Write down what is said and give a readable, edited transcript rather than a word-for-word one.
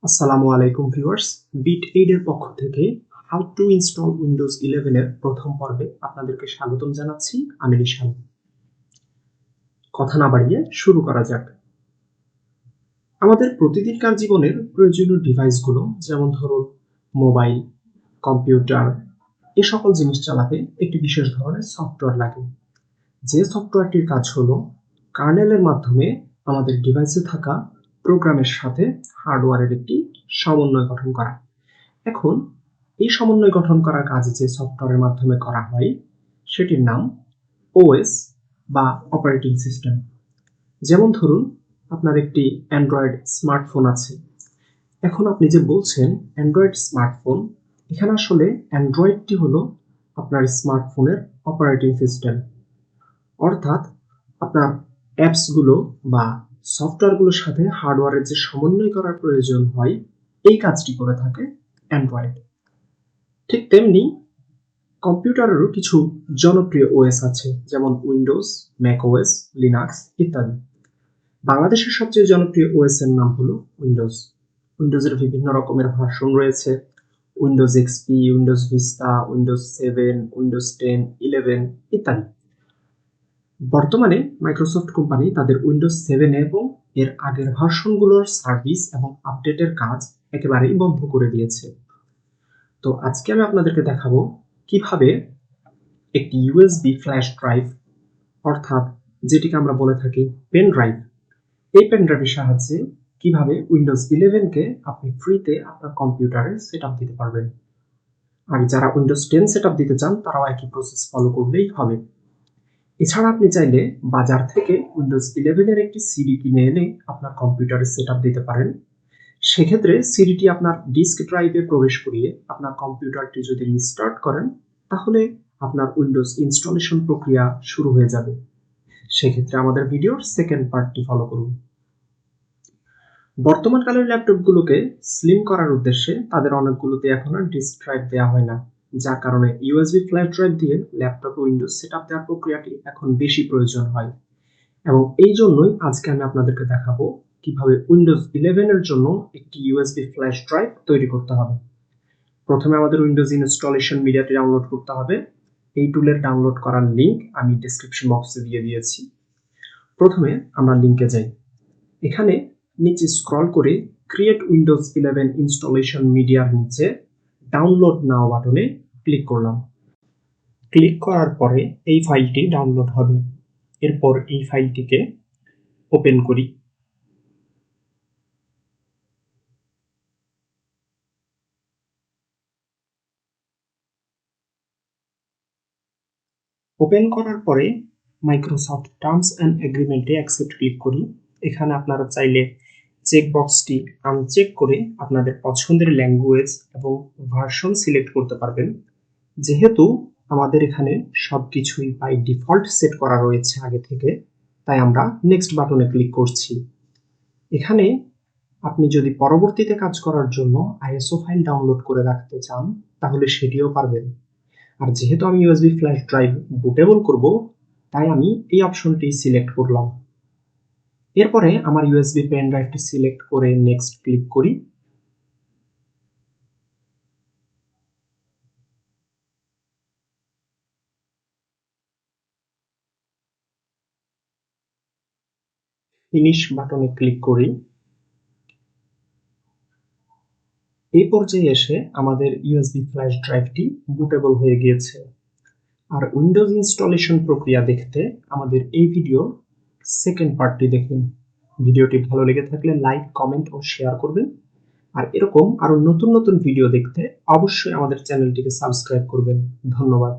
আসসালামু আলাইকুম viewers, bit aid এর পক্ষ থেকে হাউ টু ইনস্টল উইন্ডোজ 11 এর প্রথম পর্বে আপনাদেরকে স্বাগতম জানাচ্ছি। আমি নিশান। কথা না বাড়িয়ে শুরু করা যাক। আমাদের প্রতিদিনকার জীবনের প্রয়োজনীয় ডিভাইসগুলো, যেমন ধরুন মোবাইল, কম্পিউটার, এই সকল জিনিস চালাতে একটি বিশেষ ধরনের সফটওয়্যার লাগে। যে সফটওয়্যারটির কাজ হলো কার্নেলের মাধ্যমে আমাদের ডিভাইসে থাকা প্রোগ্রামের সাথে হার্ডওয়্যারের একটি সমন্বয় গঠন করা। এখন এই সমন্বয় গঠন করার কাজ যে সফটওয়্যারের মাধ্যমে করা হয় সেটির নাম ওএস বা অপারেটিং সিস্টেম। যেমন ধরুন আপনার একটি অ্যান্ড্রয়েড স্মার্টফোন আছে। এখন আপনি যে বলছেন অ্যান্ড্রয়েড স্মার্টফোন, এখানে আসলে অ্যান্ড্রয়েডটি হলো আপনার স্মার্টফোনের অপারেটিং সিস্টেম। অর্থাৎ আপনার অ্যাপসগুলো বা সফটওয়্যারগুলোর সাথে হার্ডওয়্যারের যে সমন্বয় করার প্রয়োজন হয়, এই কাজটি করে থাকে অ্যান্ড্রয়েড। ঠিক তেমনি কম্পিউটারেরও কিছু জনপ্রিয় ওএস আছে, যেমন উইন্ডোজ, ম্যাকওএস, লিনাক্স ইত্যাদি। বাংলাদেশের সবচেয়ে জনপ্রিয় ওএস এর নাম হলো উইন্ডোজ। উইন্ডোজের বিভিন্ন রকমের ভার্সন রয়েছে: Windows XP, Windows vista, Windows 7, Windows 10, 11 ইত্যাদি। বর্তমানে মাইক্রোসফট কোম্পানি তাদের উইন্ডোজ 7 এবং এর আগের ভার্সনগুলোর সার্ভিস এবং আপডেটের কাজ একেবারেই বন্ধ করে দিয়েছে। তো আজকে আমি আপনাদেরকে দেখাবো কিভাবে একটি ইউএসবি ফ্ল্যাশ ড্রাইভ, অর্থাৎ যেটিকে আমরা বলে থাকি পেন ড্রাইভ, এই পেন ড্রাইভের সাহায্যে কিভাবে উইন্ডোজ 11 কে আপনি ফ্রিতে আপনার কম্পিউটারে সেটআপ দিতে পারবেন। আর যারা উইন্ডোজ 10 সেটআপ দিতে চান তারাও একই প্রসেস ফলো করলেই হবে। এছাড়া আপনি চাইলে বাজার থেকে উইন্ডোজ 11 এর একটি সিডি কিনে এনে আপনার কম্পিউটারে সেটআপ দিতে পারেন। সেক্ষেত্রে সিডিটি আপনার ডিস্ক ড্রাইভে প্রবেশ করিয়ে আপনার কম্পিউটারটি যদি রিস্টার্ট করেন, তাহলে আপনার উইন্ডোজ ইনস্টলেশন প্রক্রিয়া শুরু হয়ে যাবে। সেক্ষেত্রে আমাদের ভিডিওর সেকেন্ড পার্টটি ফলো করুন। বর্তমানকালের ল্যাপটপগুলোকে স্লিম করার উদ্দেশ্যে তাদের অনেকগুলোতে এখন আর ডিস্ক ড্রাইভ দেওয়া হয় না, যার কারণে ইউএসবি ফ্ল্যাশ ড্রাইভ দিয়ে ল্যাপটপে উইন্ডোজ সেটআপ দেওয়ার প্রক্রিয়াটি এখন বেশি প্রয়োজন হয়। এবং এই জন্যই আজকে আমি আপনাদেরকে দেখাবো কিভাবে উইন্ডোজ 11 এর জন্য একটি ইউএসবি ফ্ল্যাশ ড্রাইভ তৈরি করতে হবে। প্রথমে আমাদের উইন্ডোজ ইনস্টলেশন মিডিয়াটি ডাউনলোড করতে হবে। এই টুলের ডাউনলোড করার লিংক আমি ডেসক্রিপশন বক্সে দিয়ে দিয়েছি। প্রথমে আমরা লিংকে যাই। এখানে নিচে স্ক্রল করে ক্রিয়েট উইন্ডোজ 11 ইনস্টলেশন মিডিয়ার নিচে ডাউনলোড নাও বাটনে ক্লিক করলাম। ক্লিক করার পরে এই ফাইলটি ডাউনলোড হবে। এরপর এই ফাইলটিকে ওপেন করি। ওপেন করার পরে মাইক্রোসফট টার্মস অ্যান্ড এগ্রিমেন্টে অ্যাকসেপ্ট ক্লিক করি। এখানে আপনারা চাইলে চেক বক্সটি আনচেক করে আপনাদের পছন্দের ল্যাঙ্গুয়েজ এবং ভার্সন সিলেক্ট করতে পারবেন। যেহেতু আমাদের এখানে সবকিছুই বাই ডিফল্ট সেট করা রয়েছে আগে থেকে, তাই আমরা নেক্সট বাটনে ক্লিক করছি। এখানে আপনি যদি পরবর্তীতে কাজ করার জন্য আইএসও ফাইল ডাউনলোড করে রাখতে চান, তাহলে সেটিও পারবেন। আর যেহেতু আমি ইউএসবি ফ্ল্যাশ ড্রাইভ বুটেবল করব, তাই আমি এই অপশনটি সিলেক্ট করলাম। এরপরে আমার ইউএসবি পেন ড্রাইভটি সিলেক্ট করে নেক্সট ক্লিক করি। ফিনিশ বাটনে ক্লিক করি। এই পর্যায়ে এসে আমাদের ইউএসবি ফ্ল্যাশ ড্রাইভটি বুটেবল হয়ে গিয়েছে। আর উইন্ডোজ ইনস্টলেশন প্রক্রিয়া দেখতে আমাদের এই ভিডিওর সেকেন্ড পার্টটি দেখুন। ভিডিওটি ভালো লেগে থাকলে লাইক, কমেন্ট ও শেয়ার করবেন। আর এরকম আরো নতুন নতুন ভিডিও দেখতে অবশ্যই আমাদের চ্যানেলটিকে সাবস্ক্রাইব করবেন। ধন্যবাদ।